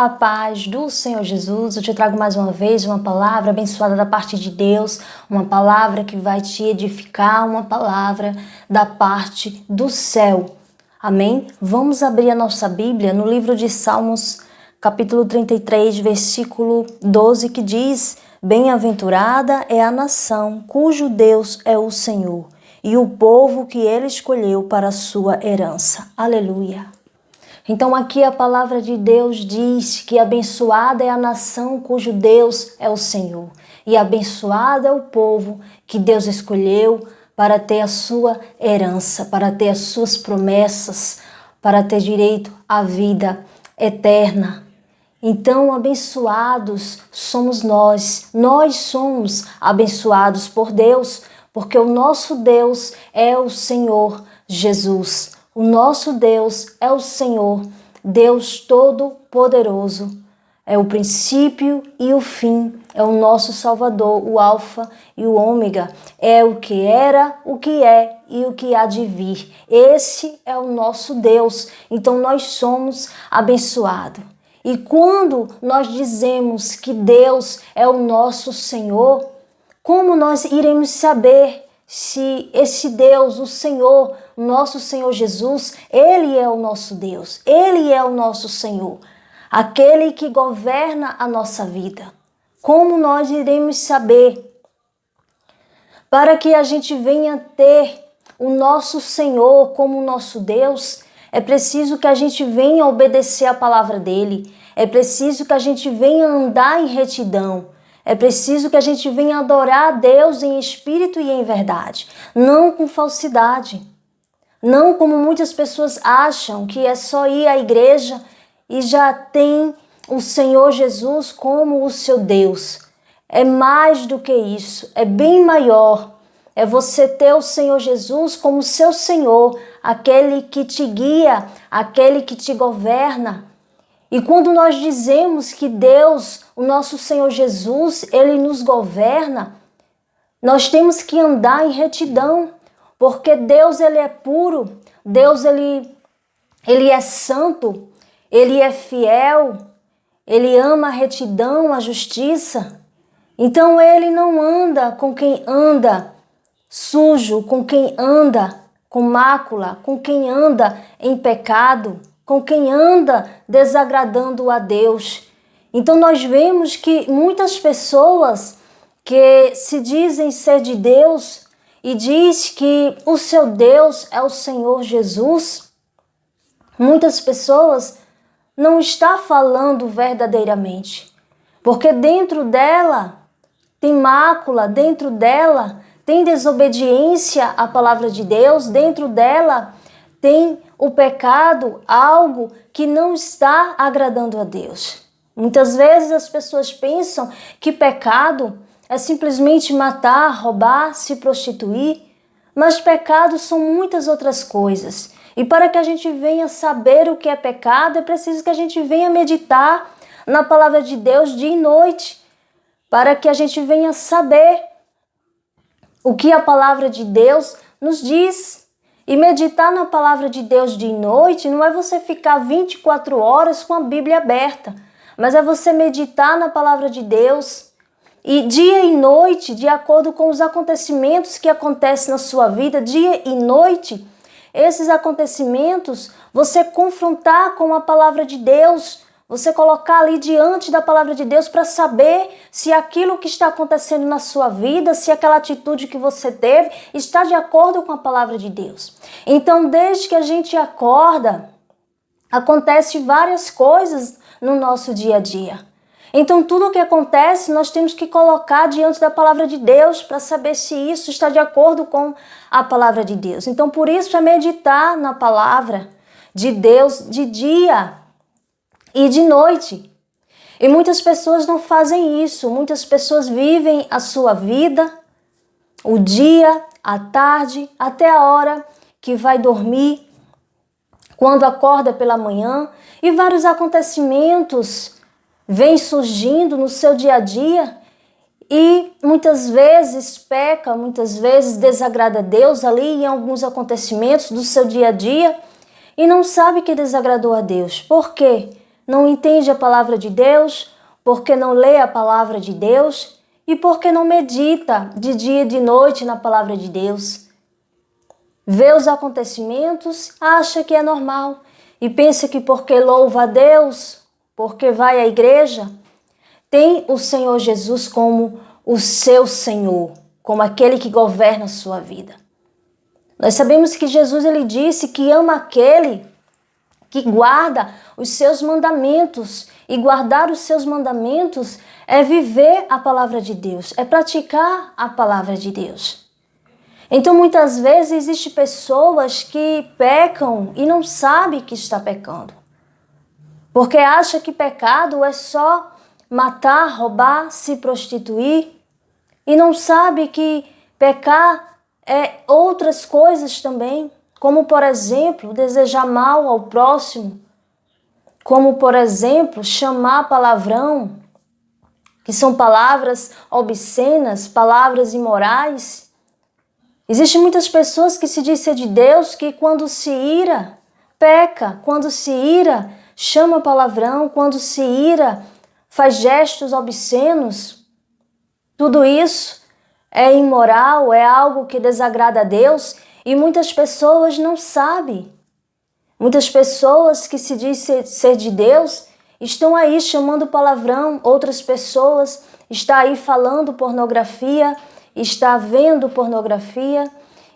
A paz do Senhor Jesus. Eu te trago mais uma vez uma palavra abençoada da parte de Deus, uma palavra que vai te edificar, uma palavra da parte do céu. Amém? Vamos abrir a nossa Bíblia no livro de Salmos, capítulo 33, versículo 12, que diz: Bem-aventurada é a nação cujo Deus é o Senhor, e o povo que ele escolheu para a sua herança. Aleluia! Então aqui a palavra de Deus diz que abençoada é a nação cujo Deus é o Senhor, e abençoado é o povo que Deus escolheu para ter a sua herança, para ter as suas promessas, para ter direito à vida eterna. Então, abençoados somos nós somos abençoados por Deus, porque o nosso Deus é o Senhor Jesus. O nosso Deus é o Senhor, Deus Todo-Poderoso. É o princípio e o fim, é o nosso Salvador, o Alfa e o Ômega. É o que era, o que é e o que há de vir. Esse é o nosso Deus, então nós somos abençoados. E quando nós dizemos que Deus é o nosso Senhor, como nós iremos saber se esse Deus, o Senhor, nosso Senhor Jesus, Ele é o nosso Deus, Ele é o nosso Senhor, aquele que governa a nossa vida? Como nós iremos saber? Para que a gente venha ter o nosso Senhor como nosso Deus, é preciso que a gente venha obedecer a palavra dEle, é preciso que a gente venha andar em retidão, é preciso que a gente venha adorar a Deus em espírito e em verdade, não com falsidade. Não como muitas pessoas acham, que é só ir à igreja e já tem o Senhor Jesus como o seu Deus. É mais do que isso, é bem maior. É você ter o Senhor Jesus como seu Senhor, aquele que te guia, aquele que te governa. E quando nós dizemos que Deus, o nosso Senhor Jesus, Ele nos governa, nós temos que andar em retidão, porque Deus, Ele é puro, Deus, Ele é santo, Ele é fiel, Ele ama a retidão, a justiça. Então Ele não anda com quem anda sujo, com quem anda com mácula, com quem anda em pecado, com quem anda desagradando a Deus. Então nós vemos que muitas pessoas que se dizem ser de Deus e diz que o seu Deus é o Senhor Jesus, muitas pessoas não estão falando verdadeiramente, porque dentro dela tem mácula, dentro dela tem desobediência à palavra de Deus, dentro dela tem o pecado, algo que não está agradando a Deus. Muitas vezes as pessoas pensam que pecado é simplesmente matar, roubar, se prostituir, mas pecado são muitas outras coisas. E para que a gente venha saber o que é pecado, é preciso que a gente venha meditar na palavra de Deus dia e noite, para que a gente venha saber o que a palavra de Deus nos diz. E meditar na palavra de Deus dia e noite não é você ficar 24 horas com a Bíblia aberta, mas é você meditar na palavra de Deus e dia e noite, de acordo com os acontecimentos que acontecem na sua vida, dia e noite, esses acontecimentos, você confrontar com a palavra de Deus, você colocar ali diante da palavra de Deus para saber se aquilo que está acontecendo na sua vida, se aquela atitude que você teve está de acordo com a palavra de Deus. Então, desde que a gente acorda, acontece várias coisas no nosso dia a dia. Então, tudo o que acontece, nós temos que colocar diante da palavra de Deus para saber se isso está de acordo com a palavra de Deus. Então, por isso é meditar na palavra de Deus de dia e de noite. E muitas pessoas não fazem isso. Muitas pessoas vivem a sua vida, o dia, a tarde, até a hora que vai dormir, quando acorda pela manhã, e vários acontecimentos vêm surgindo no seu dia a dia e muitas vezes peca, muitas vezes desagrada a Deus ali em alguns acontecimentos do seu dia a dia e não sabe que desagradou a Deus. Por quê? não entende a palavra de Deus, porque não lê a palavra de Deus e porque não medita de dia e de noite na palavra de Deus. Vê os acontecimentos, acha que é normal e pensa que porque louva a Deus, porque vai à igreja, tem o Senhor Jesus como o seu Senhor, como aquele que governa a sua vida. Nós sabemos que Jesus ele disse que ama aquele que guarda os seus mandamentos. E guardar os seus mandamentos é viver a palavra de Deus, é praticar a palavra de Deus. Então muitas vezes existem pessoas que pecam e não sabem que está pecando. Porque acha que pecado é só matar, roubar, se prostituir. E não sabe que pecar é outras coisas também. Como, por exemplo, desejar mal ao próximo. Como, por exemplo, chamar palavrão, que são palavras obscenas, palavras imorais. Existem muitas pessoas que se dizem ser de Deus, que quando se ira, peca. Quando se ira, chama palavrão. Quando se ira, faz gestos obscenos. Tudo isso é imoral, é algo que desagrada a Deus e muitas pessoas não sabem. Muitas pessoas que se dizem ser de Deus estão aí chamando palavrão, outras pessoas estão aí falando pornografia, está vendo pornografia,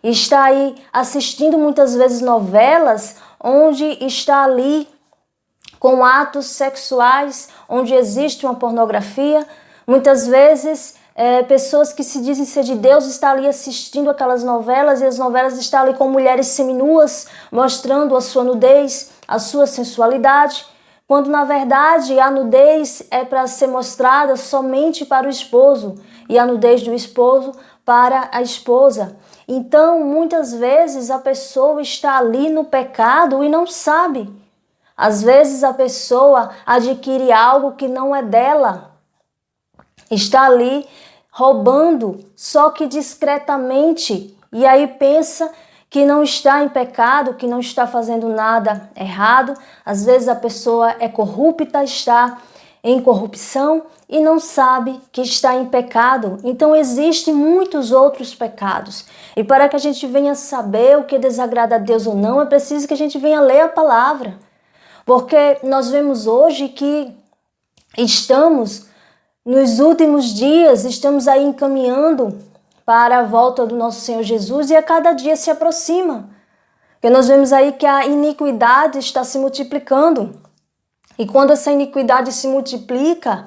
está aí assistindo muitas vezes novelas onde está ali com atos sexuais, onde existe uma pornografia. Muitas vezes pessoas que se dizem ser de Deus estão ali assistindo aquelas novelas e as novelas estão ali com mulheres seminuas, mostrando a sua nudez, a sua sensualidade, quando na verdade a nudez é para ser mostrada somente para o esposo e a nudez do esposo para a esposa. Então, muitas vezes a pessoa está ali no pecado e não sabe. Às vezes a pessoa adquire algo que não é dela. Está ali roubando, só que discretamente, e aí pensa que não está em pecado, que não está fazendo nada errado. Às vezes a pessoa é corrupta, está em corrupção e não sabe que está em pecado. Então existem muitos outros pecados. E para que a gente venha saber o que desagrada a Deus ou não, é preciso que a gente venha ler a palavra. Porque nós vemos hoje que estamos nos últimos dias, estamos aí encaminhando para a volta do nosso Senhor Jesus e a cada dia se aproxima. Porque nós vemos aí que a iniquidade está se multiplicando. E quando essa iniquidade se multiplica,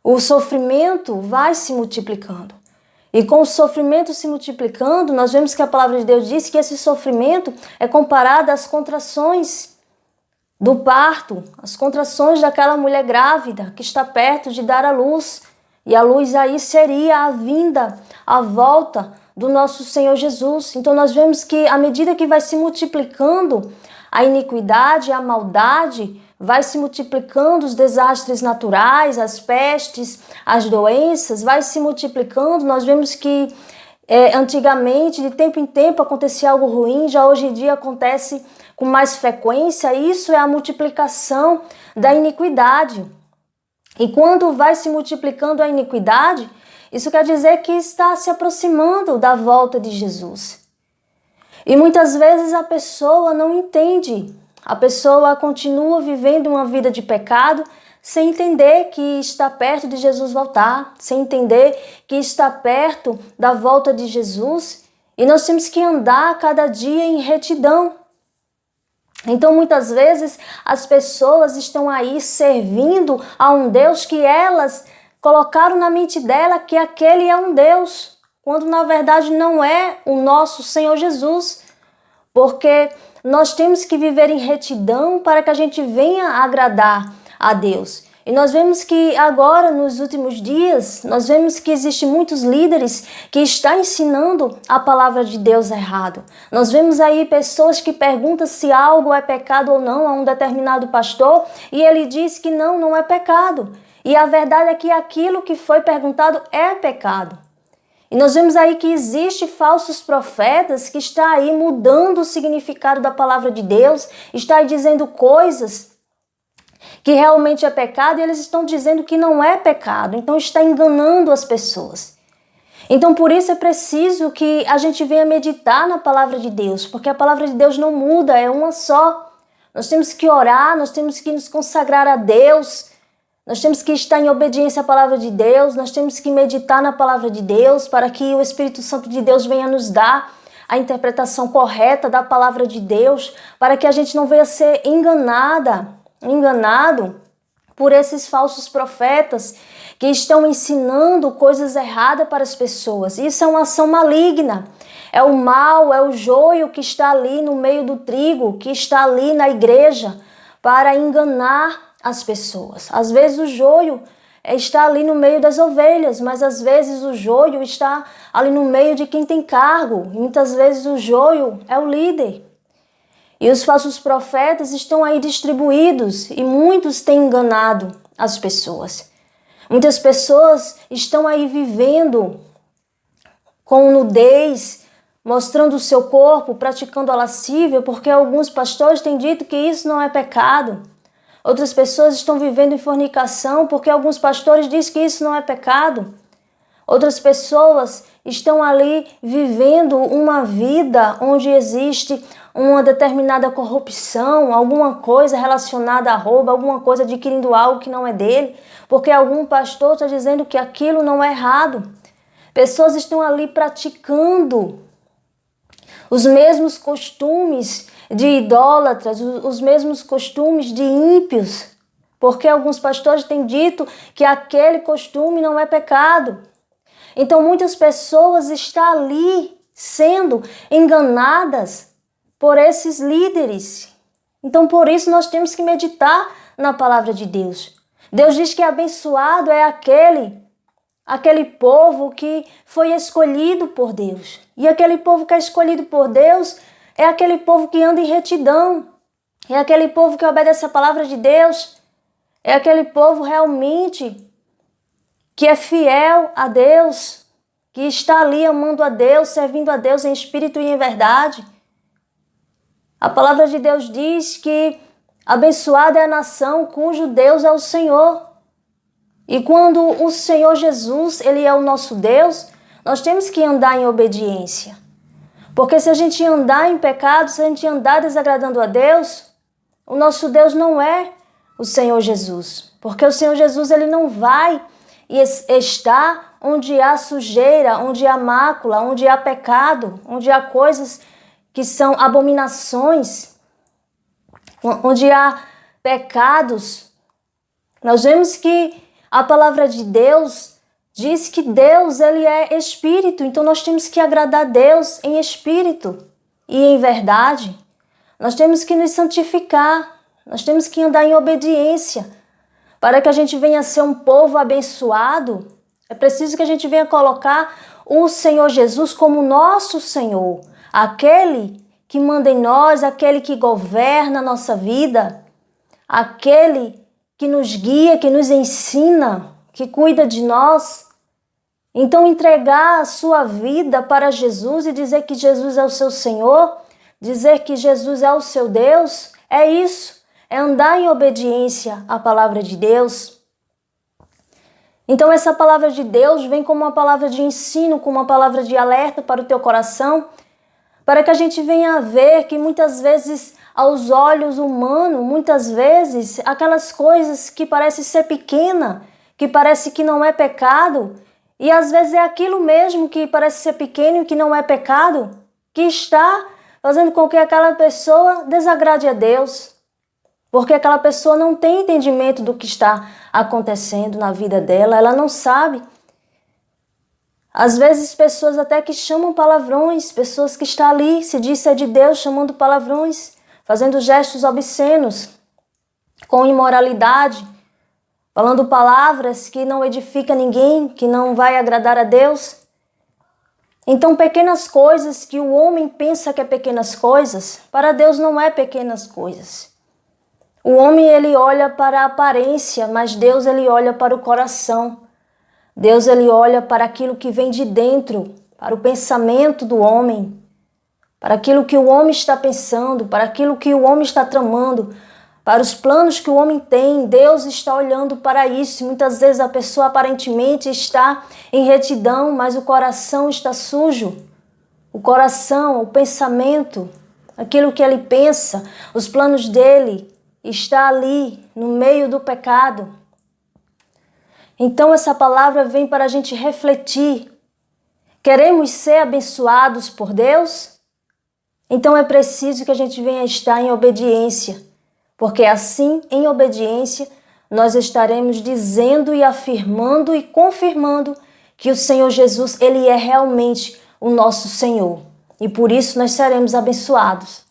o sofrimento vai se multiplicando. E com o sofrimento se multiplicando, nós vemos que a palavra de Deus diz que esse sofrimento é comparado às contrações do parto, as contrações daquela mulher grávida que está perto de dar à luz. E a luz aí seria a vinda, a volta do nosso Senhor Jesus. Então nós vemos que à medida que vai se multiplicando a iniquidade, a maldade, vai se multiplicando os desastres naturais, as pestes, as doenças, vai se multiplicando. Nós vemos que antigamente, de tempo em tempo, acontecia algo ruim, já hoje em dia acontece com mais frequência. Isso é a multiplicação da iniquidade. E quando vai se multiplicando a iniquidade, isso quer dizer que está se aproximando da volta de Jesus. E muitas vezes a pessoa não entende. A pessoa continua vivendo uma vida de pecado sem entender que está perto de Jesus voltar, sem entender que está perto da volta de Jesus. E nós temos que andar cada dia em retidão. Então, muitas vezes, as pessoas estão aí servindo a um Deus que elas colocaram na mente dela que aquele é um Deus, quando na verdade não é o nosso Senhor Jesus. Porque nós temos que viver em retidão para que a gente venha agradar a Deus. E nós vemos que agora, nos últimos dias, nós vemos que existem muitos líderes que estão ensinando a palavra de Deus errado. Nós vemos aí pessoas que perguntam se algo é pecado ou não a um determinado pastor e ele diz que não é pecado. E a verdade é que aquilo que foi perguntado é pecado. E nós vemos aí que existem falsos profetas que estão aí mudando o significado da palavra de Deus, está aí dizendo coisas que realmente é pecado e eles estão dizendo que não é pecado, então está enganando as pessoas. Então por isso é preciso que a gente venha meditar na palavra de Deus, porque a palavra de Deus não muda, é uma só. Nós temos que orar, nós temos que nos consagrar a Deus, nós temos que estar em obediência à palavra de Deus, nós temos que meditar na palavra de Deus para que o Espírito Santo de Deus venha nos dar a interpretação correta da palavra de Deus, para que a gente não venha ser enganado por esses falsos profetas que estão ensinando coisas erradas para as pessoas. Isso é uma ação maligna. É o mal, é o joio que está ali no meio do trigo, que está ali na igreja para enganar as pessoas. Às vezes o joio está ali no meio das ovelhas, mas às vezes o joio está ali no meio de quem tem cargo. E muitas vezes o joio é o líder. E os falsos profetas estão aí distribuídos e muitos têm enganado as pessoas. Muitas pessoas estão aí vivendo com nudez, mostrando o seu corpo, praticando a lascívia, porque alguns pastores têm dito que isso não é pecado. Outras pessoas estão vivendo em fornicação porque alguns pastores dizem que isso não é pecado. Outras pessoas estão ali vivendo uma vida onde existe uma determinada corrupção, alguma coisa relacionada a roubo, alguma coisa adquirindo algo que não é dele, porque algum pastor está dizendo que aquilo não é errado. Pessoas estão ali praticando os mesmos costumes de idólatras, os mesmos costumes de ímpios, porque alguns pastores têm dito que aquele costume não é pecado. Então muitas pessoas estão ali sendo enganadas por esses líderes. Então por isso nós temos que meditar na palavra de Deus. Deus diz que abençoado é aquele povo que foi escolhido por Deus. E aquele povo que é escolhido por Deus é aquele povo que anda em retidão, é aquele povo que obedece a palavra de Deus, é aquele povo realmente que é fiel a Deus, que está ali amando a Deus, servindo a Deus em espírito e em verdade. A palavra de Deus diz que abençoada é a nação cujo Deus é o Senhor. E quando o Senhor Jesus, Ele é o nosso Deus, nós temos que andar em obediência. Porque se a gente andar em pecado, se a gente andar desagradando a Deus, o nosso Deus não é o Senhor Jesus. Porque o Senhor Jesus, Ele não vai estar onde há sujeira, onde há mácula, onde há pecado, onde há coisas que são abominações, onde há pecados. Nós vemos que a palavra de Deus diz que Deus, Ele é espírito, então nós temos que agradar a Deus em espírito e em verdade. Nós temos que nos santificar, nós temos que andar em obediência. Para que a gente venha ser um povo abençoado, é preciso que a gente venha colocar o Senhor Jesus como nosso Senhor, aquele que manda em nós, aquele que governa a nossa vida, aquele que nos guia, que nos ensina, que cuida de nós. Então entregar a sua vida para Jesus e dizer que Jesus é o seu Senhor, dizer que Jesus é o seu Deus, é isso, é andar em obediência à palavra de Deus. Então essa palavra de Deus vem como uma palavra de ensino, como uma palavra de alerta para o teu coração, para que a gente venha a ver que muitas vezes aos olhos humanos, muitas vezes aquelas coisas que parecem ser pequena, que parece que não é pecado, e às vezes é aquilo mesmo que parece ser pequeno e que não é pecado, que está fazendo com que aquela pessoa desagrade a Deus, porque aquela pessoa não tem entendimento do que está acontecendo na vida dela, ela não sabe. Às vezes pessoas até que chamam palavrões, pessoas que estão ali, se diz ser de Deus, chamando palavrões, fazendo gestos obscenos, com imoralidade, falando palavras que não edificam ninguém, que não vai agradar a Deus. Então pequenas coisas que o homem pensa que é pequenas coisas, para Deus não é pequenas coisas. O homem ele olha para a aparência, mas Deus ele olha para o coração. Deus ele olha para aquilo que vem de dentro, para o pensamento do homem, para aquilo que o homem está pensando, para aquilo que o homem está tramando, para os planos que o homem tem. Deus está olhando para isso. Muitas vezes a pessoa aparentemente está em retidão, mas o coração está sujo. O coração, o pensamento, aquilo que ele pensa, os planos dele está ali no meio do pecado. Então essa palavra vem para a gente refletir. Queremos ser abençoados por Deus? Então é preciso que a gente venha estar em obediência, porque assim, em obediência, nós estaremos dizendo e afirmando e confirmando que o Senhor Jesus, ele é realmente o nosso Senhor. E por isso nós seremos abençoados,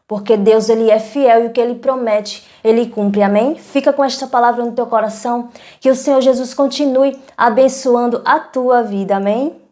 porque Deus, ele é fiel e o que ele promete, ele cumpre. Amém? Fica com esta palavra no teu coração, que o Senhor Jesus continue abençoando a tua vida. Amém?